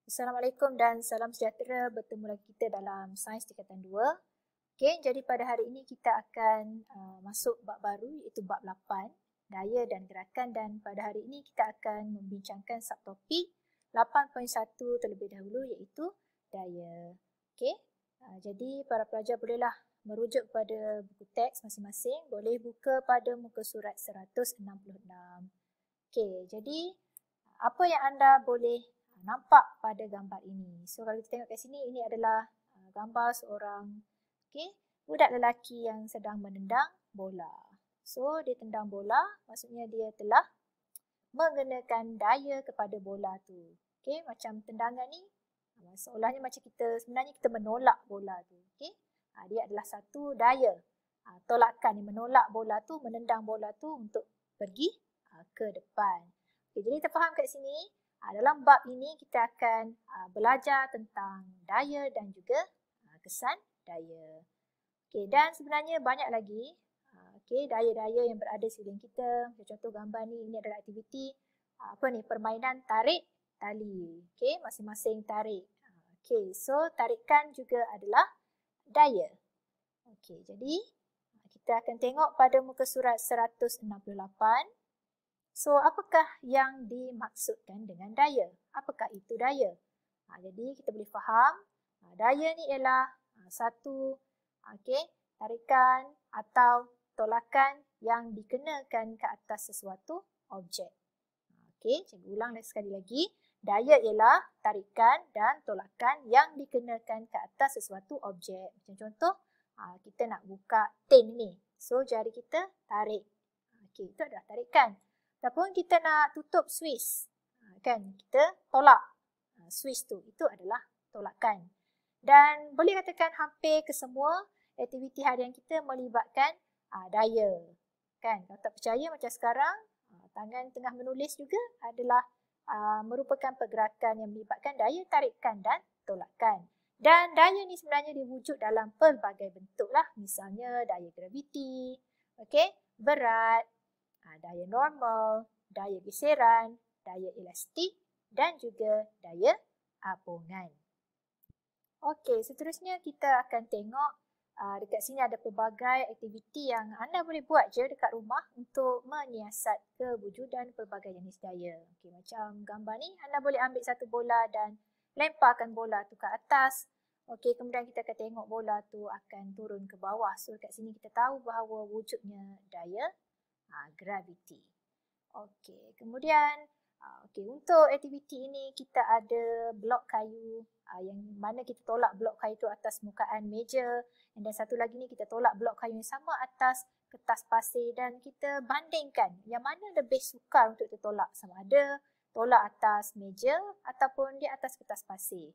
Assalamualaikum dan salam sejahtera. Bertemu lagi kita dalam Sains Tingkatan 2. Okey, jadi pada hari ini kita akan masuk bab baru iaitu bab 8, daya dan gerakan, dan pada hari ini kita akan membincangkan subtopik 8.1 terlebih dahulu iaitu daya. Okey, jadi para pelajar bolehlah merujuk pada buku teks masing-masing. Boleh buka pada muka surat 166. Okey, jadi apa yang anda boleh nampak pada gambar ini? So kalau kita tengok kat sini, ini adalah gambar seorang budak lelaki yang sedang menendang bola. So dia tendang bola, maksudnya dia telah mengenakan daya kepada bola tu. Okey, macam tendangan ni seolahnya macam sebenarnya kita menolak bola tu. Okey, dia adalah satu daya tolakan yang menolak bola tu, menendang bola tu untuk pergi ke depan. Okay, jadi kita faham kat sini, dalam bab ini kita akan belajar tentang daya dan juga kesan daya. Okay, dan sebenarnya banyak lagi daya-daya yang berada sekeliling kita. Contoh gambar ni, ini adalah aktiviti permainan tarik tali. Okay, masing-masing tarik. Okay, so tarikan juga adalah daya. Okay, jadi kita akan tengok pada muka surat 168. So, apakah yang dimaksudkan dengan daya? Apakah itu daya? Jadi, kita boleh faham, daya ni ialah satu tarikan atau tolakan yang dikenakan ke atas sesuatu objek. Okey, cikgu ulang sekali lagi. Daya ialah tarikan dan tolakan yang dikenakan ke atas sesuatu objek. Macam contoh, kita nak buka tin ni. So, jari kita tarik. Okey, itu adalah tarikan. Ataupun kita nak tutup Swiss, kan, kita tolak Swiss tu, itu adalah tolakan. Dan boleh katakan hampir kesemua aktiviti harian kita melibatkan daya, kan. Kalau tak percaya macam sekarang, tangan tengah menulis juga adalah merupakan pergerakan yang melibatkan daya tarikan dan tolakan. Dan daya ni sebenarnya diwujud dalam pelbagai bentuk lah. Misalnya daya graviti, berat, daya normal, daya geseran, daya elastik dan juga daya apungan. Okey, seterusnya kita akan tengok dekat sini ada pelbagai aktiviti yang anda boleh buat je dekat rumah untuk menyiasat kewujudan pelbagai jenis daya. Okey, macam gambar ni, anda boleh ambil satu bola dan lemparkan bola tu ke atas. Okey, kemudian kita akan tengok bola tu akan turun ke bawah. So, dekat sini kita tahu bahawa wujudnya daya graviti. Okey, kemudian untuk aktiviti ini kita ada blok kayu yang mana kita tolak blok kayu itu atas permukaan meja, dan satu lagi ni kita tolak blok kayu yang sama atas kertas pasir dan kita bandingkan yang mana lebih sukar untuk kita tolak, sama ada tolak atas meja ataupun di atas kertas pasir.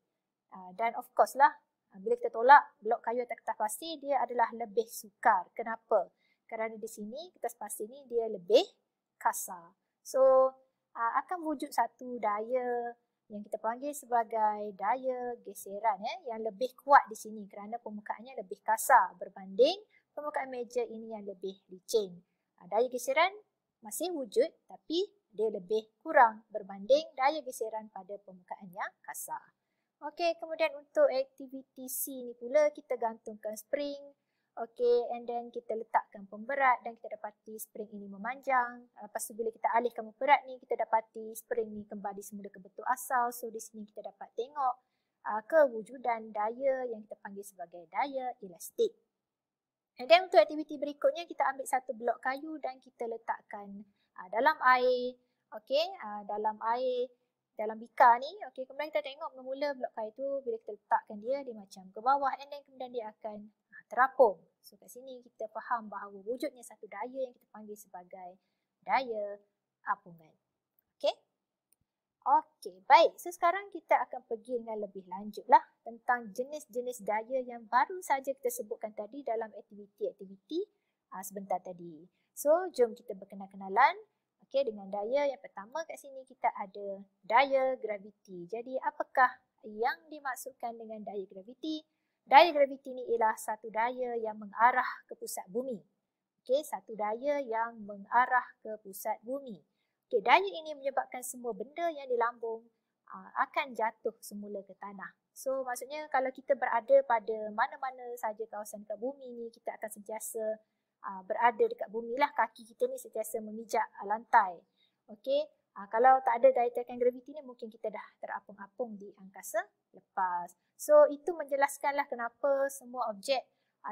Dan of course lah, bila kita tolak blok kayu atas kertas pasir, dia adalah lebih sukar. Kenapa? Kerana di sini kertas pasir ni dia lebih kasar. So, akan wujud satu daya yang kita panggil sebagai daya geseran yang lebih kuat di sini kerana permukaannya lebih kasar berbanding permukaan meja ini yang lebih licin. Daya geseran masih wujud tapi dia lebih kurang berbanding daya geseran pada permukaan yang kasar. Okey, kemudian untuk aktiviti C ni pula kita gantungkan spring. Okey, and then kita letakkan pemberat dan kita dapati spring ini memanjang. Lepas tu bila kita alihkan pemberat ni, kita dapati spring ni kembali semula ke bentuk asal. So, di sini kita dapat tengok kewujudan daya yang kita panggil sebagai daya elastik. And then untuk aktiviti berikutnya, kita ambil satu blok kayu dan kita letakkan dalam air. Okey, dalam air, dalam bika ni. Okey, kemudian kita tengok mula-mula blok kayu tu bila kita letakkan dia macam ke bawah, and then kemudian dia akan terapung. So, kat sini kita faham bahawa wujudnya satu daya yang kita panggil sebagai daya apungan. Okey? Okey, baik. So, sekarang kita akan pergi dengan lebih lanjut lah tentang jenis-jenis daya yang baru saja kita sebutkan tadi dalam aktiviti-aktiviti sebentar tadi. So, jom kita berkenal-kenalan. Okey, dengan daya yang pertama kat sini kita ada daya graviti. Jadi, apakah yang dimaksudkan dengan daya graviti? Daya graviti ni ialah satu daya yang mengarah ke pusat bumi. Okey, satu daya yang mengarah ke pusat bumi. Okey, daya ini menyebabkan semua benda yang di lambung akan jatuh semula ke tanah. So maksudnya kalau kita berada pada mana-mana saja kawasan dekat bumi ni, kita akan sentiasa berada dekat bumi lah, kaki kita ni sentiasa memijak lantai. Okey, kalau tak ada daya tarikan graviti ni mungkin kita dah terapung-apung di angkasa lepas. So itu menjelaskanlah kenapa semua objek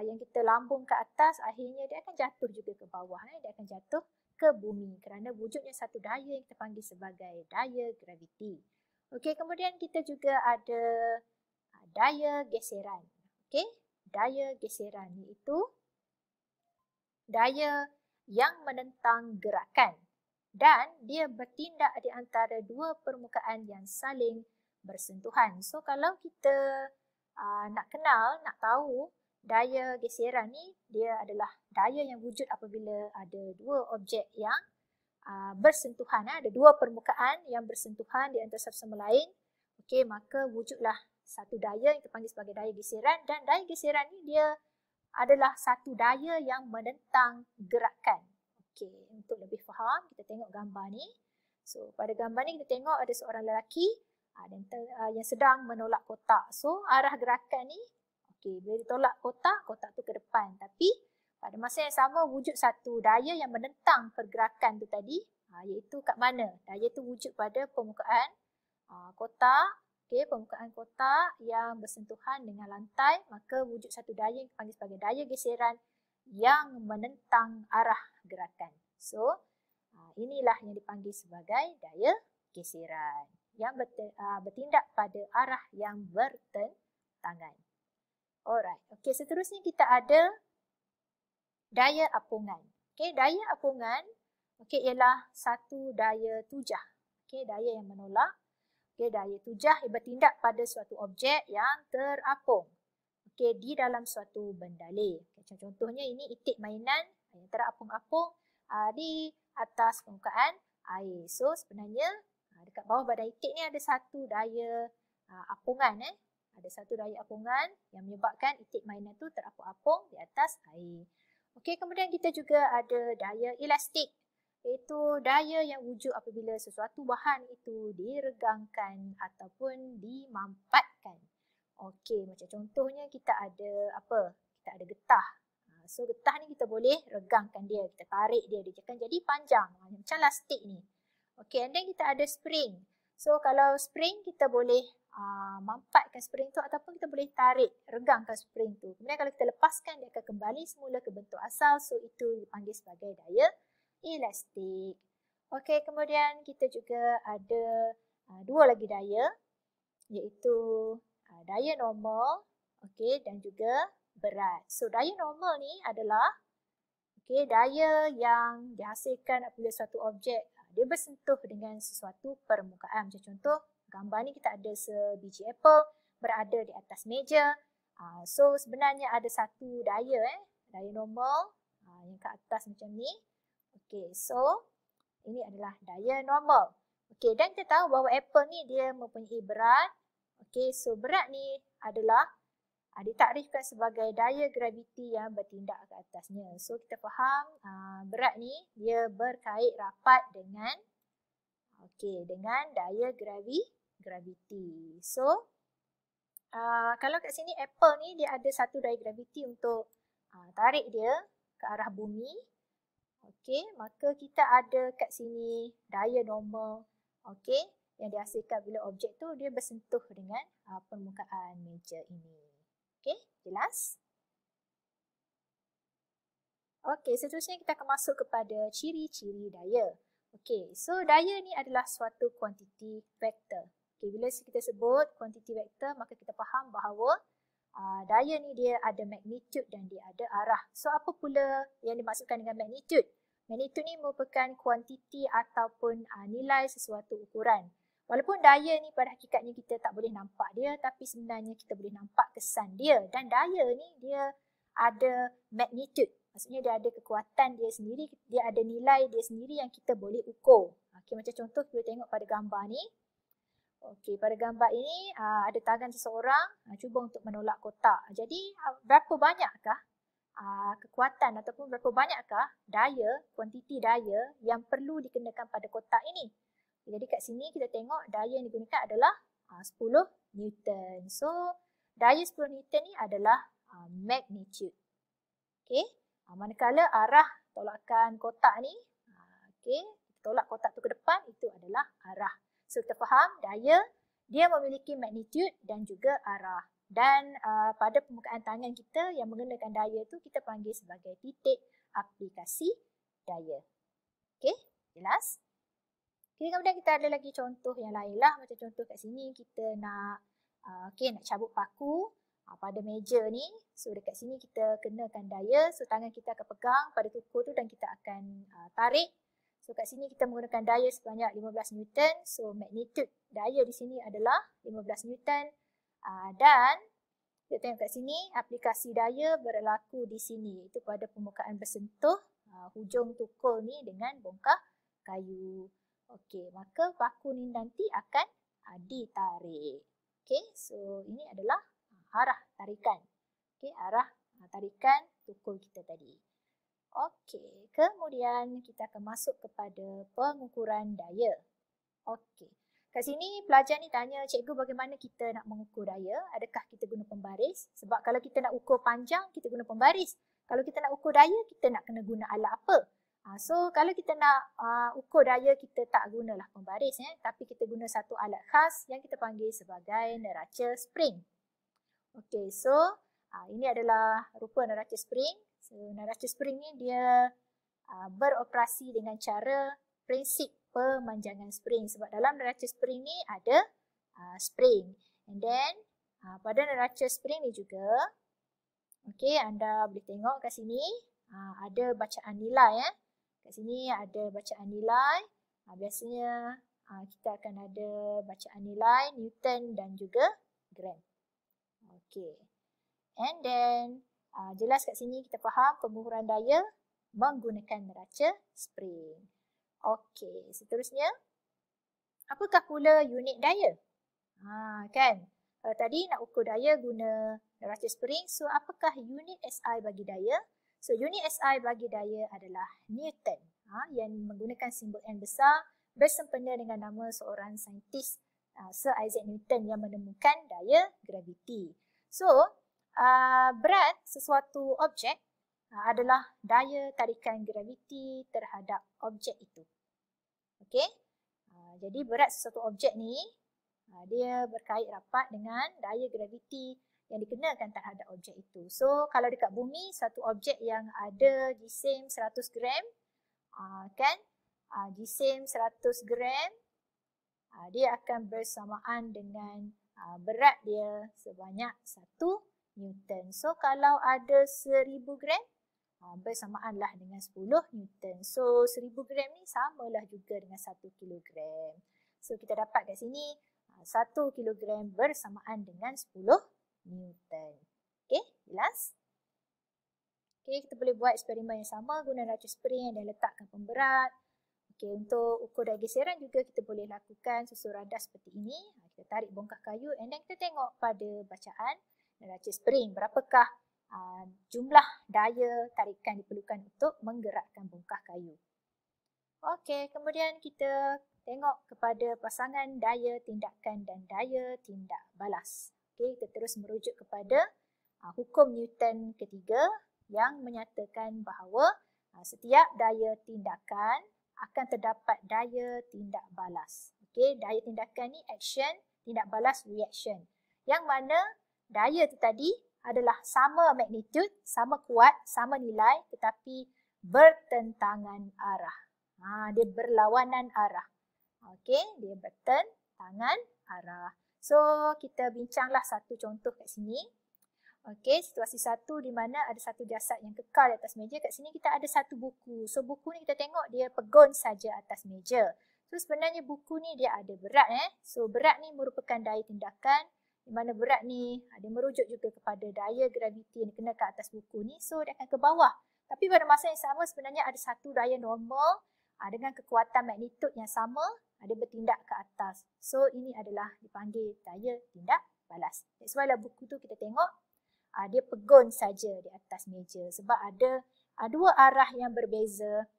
yang kita lambung ke atas akhirnya dia akan jatuh juga ke bawah, dia akan jatuh ke bumi kerana wujudnya satu daya yang kita panggil sebagai daya graviti. Okey, kemudian kita juga ada daya geseran. Okey, daya geseran iaitu daya yang menentang gerakan dan dia bertindak di antara dua permukaan yang saling bersentuhan. So kalau kita nak kenal, nak tahu daya geseran ni, dia adalah daya yang wujud apabila ada dua objek yang bersentuhan, ada dua permukaan yang bersentuhan di antara satu sama lain. Okey, maka wujudlah satu daya yang kita panggil sebagai daya geseran, dan daya geseran ni dia adalah satu daya yang menentang gerakan. Okey, untuk lebih faham, kita tengok gambar ni. So, pada gambar ni kita tengok ada seorang lelaki yang sedang menolak kotak. So, arah gerakan ni, okey, bila ditolak kotak, kotak tu ke depan. Tapi, pada masa yang sama wujud satu daya yang menentang pergerakan tu tadi, iaitu kat mana? Daya tu wujud pada permukaan kotak. Okey, permukaan kotak yang bersentuhan dengan lantai, maka wujud satu daya yang dipanggil sebagai daya geseran yang menentang arah gerakan. So, inilah yang dipanggil sebagai daya geseran yang bertindak pada arah yang bertentangan. Alright, okey, seterusnya kita ada daya apungan. Okey, daya apungan ialah satu daya tujah. Okey, daya yang menolak. Okey, daya tujah bertindak pada suatu objek yang terapung. Okey, di dalam suatu bendaleh. Okay, contohnya ini itik mainan yang terapung-apung di atas permukaan air. So sebenarnya dekat bawah badan itik ni ada satu daya apungan. Ada satu daya apungan yang menyebabkan itik mainan tu terapung-apung di atas air. Okey, kemudian kita juga ada daya elastik, iaitu daya yang wujud apabila sesuatu bahan itu diregangkan ataupun dimampatkan. Okey, macam contohnya kita ada apa? Kita ada getah. So getah ni kita boleh regangkan dia, kita tarik dia akan jadi panjang macam lastik ni. Okey, and then kita ada spring. So kalau spring kita boleh mampatkan spring tu ataupun kita boleh tarik, regangkan spring tu. Kemudian kalau kita lepaskan dia akan kembali semula ke bentuk asal. So itu dipanggil sebagai daya elastik. Okey, kemudian kita juga ada dua lagi daya, iaitu daya normal, okey, dan juga berat. So daya normal ni adalah daya yang dihasilkan apabila suatu objek dia bersentuh dengan sesuatu permukaan. Macam contoh gambar ni kita ada sebiji apple berada di atas meja. So sebenarnya ada satu daya daya normal yang ke atas macam ni. Okey, so ini adalah daya normal. Okey, dan kita tahu bahawa apple ni dia mempunyai berat. Okey, so berat ni adalah ditakrifkan sebagai daya graviti yang bertindak ke atasnya. So kita faham berat ni dia berkait rapat dengan dengan daya graviti. So kalau kat sini apple ni dia ada satu daya graviti untuk tarik dia ke arah bumi. Okey, maka kita ada kat sini daya normal, okey, yang dihasilkan bila objek tu dia bersentuh dengan permukaan meja ini. Okey, jelas? Okey, seterusnya kita akan masuk kepada ciri-ciri daya. Okey, so daya ni adalah suatu kuantiti vektor. Okey, bila kita sebut kuantiti vektor, maka kita faham bahawa daya ni dia ada magnitude dan dia ada arah. So apa pula yang dimaksudkan dengan magnitude? Magnitude ni merupakan kuantiti ataupun nilai sesuatu ukuran. Walaupun daya ni pada hakikatnya kita tak boleh nampak dia, tapi sebenarnya kita boleh nampak kesan dia. Dan daya ni dia ada magnitude. Maksudnya dia ada kekuatan dia sendiri, dia ada nilai dia sendiri yang kita boleh ukur. Okey, macam contoh kita tengok pada gambar ni. Okey, pada gambar ini ada tangan seseorang cuba untuk menolak kotak. Jadi berapa banyakkah kekuatan ataupun berapa banyakkah daya, kuantiti daya yang perlu dikenakan pada kotak ini? Jadi kat sini kita tengok daya yang digunakan adalah 10 Newton. So, daya 10 Newton ni adalah magnitude. Okey. Manakala arah tolakan kotak ni, okey, tolak kotak tu ke depan, itu adalah arah. So, kita faham daya, dia memiliki magnitude dan juga arah. Dan pada permukaan tangan kita yang mengenakan daya tu, kita panggil sebagai titik aplikasi daya. Okey, jelas? Okay, kemudian kita ada lagi contoh yang lain lah. Macam contoh kat sini kita nak nak cabut paku pada meja ni. So dekat sini kita kenakan daya. So tangan kita akan pegang pada tukur tu dan kita akan tarik. So kat sini kita menggunakan daya sebanyak 15 Newton. So magnitude daya di sini adalah 15 Newton. Dan kita tengok kat sini aplikasi daya berlaku di sini. Itu pada permukaan bersentuh hujung tukur ni dengan bongkah kayu. Okey, maka paku ni nanti akan ditarik. Okey, so ini adalah arah tarikan. Okey, arah tarikan tukur kita tadi. Okey, kemudian kita akan masuk kepada pengukuran daya. Okey, kat sini pelajar ni tanya, cikgu bagaimana kita nak mengukur daya? Adakah kita guna pembaris? Sebab kalau kita nak ukur panjang, kita guna pembaris. Kalau kita nak ukur daya, kita nak kena guna alat apa? So, kalau kita nak ukur daya, kita tak gunalah pembaris. Tapi kita guna satu alat khas yang kita panggil sebagai neraca spring. Okey, so ini adalah rupa neraca spring. So, neraca spring ni dia beroperasi dengan cara prinsip pemanjangan spring. Sebab dalam neraca spring ni ada spring. And then, pada neraca spring ni juga, okey, anda boleh tengok kat sini ada bacaan nilai. Kat sini ada bacaan nilai. Biasanya kita akan ada bacaan nilai Newton dan juga gram. Okey. And then jelas kat sini kita faham pengukuran daya menggunakan neraca spring. Okey, seterusnya apakah pula unit daya? Kan? Kalau tadi nak ukur daya guna neraca spring, so apakah unit SI bagi daya? So, unit SI bagi daya adalah Newton yang menggunakan simbol N besar bersempena dengan nama seorang saintis Sir Isaac Newton yang menemukan daya graviti. So, berat sesuatu objek adalah daya tarikan graviti terhadap objek itu. Okey? Jadi, berat sesuatu objek ni dia berkait rapat dengan daya graviti yang dikenakan terhadap objek itu. So, kalau dekat bumi, satu objek yang ada jisim 100 gram, jisim 100 gram, dia akan bersamaan dengan berat dia sebanyak 1 Newton. So, kalau ada 1000 gram, bersamaanlah dengan 10 Newton. So, 1000 gram ni samalah juga dengan 1 kilogram. So, kita dapat kat sini 1 kilogram bersamaan dengan 10 Newton. Okey, jelas? Okey, kita boleh buat eksperimen yang sama guna neraca spring dan letakkan pemberat. Okey, untuk ukur daya geseran juga kita boleh lakukan susun radar seperti ini. Kita tarik bongkah kayu and then kita tengok pada bacaan neraca spring. Berapakah jumlah daya tarikan diperlukan untuk menggerakkan bongkah kayu. Okey, kemudian kita tengok kepada pasangan daya tindakan dan daya tindak balas. Okay, kita terus merujuk kepada hukum Newton ketiga yang menyatakan bahawa setiap daya tindakan akan terdapat daya tindak balas. Okay, daya tindakan ni action, tindak balas reaction. Yang mana daya tu tadi adalah sama magnitude, sama kuat, sama nilai tetapi bertentangan arah. Dia berlawanan arah. Okay, dia bertentangan arah. So, kita bincanglah satu contoh kat sini. Okey, situasi satu di mana ada satu jasad yang kekal di atas meja. Kat sini kita ada satu buku. So, buku ni kita tengok dia pegon saja atas meja. So, sebenarnya buku ni dia ada berat. So, berat ni merupakan daya tindakan. Di mana berat ni dia merujuk juga kepada daya graviti yang dikenakan atas buku ni. So, dia akan ke bawah. Tapi pada masa yang sama sebenarnya ada satu daya normal dengan kekuatan magnitude yang sama. Dia bertindak ke atas. So, ini adalah dipanggil daya tindak balas. That's why lah buku tu kita tengok dia pegon saja di atas meja. Sebab ada dua arah yang berbeza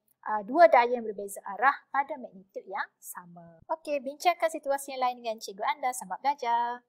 dua daya yang berbeza arah pada magnitud yang sama. Okey, bincangkan situasi yang lain dengan cikgu anda. Selamat belajar.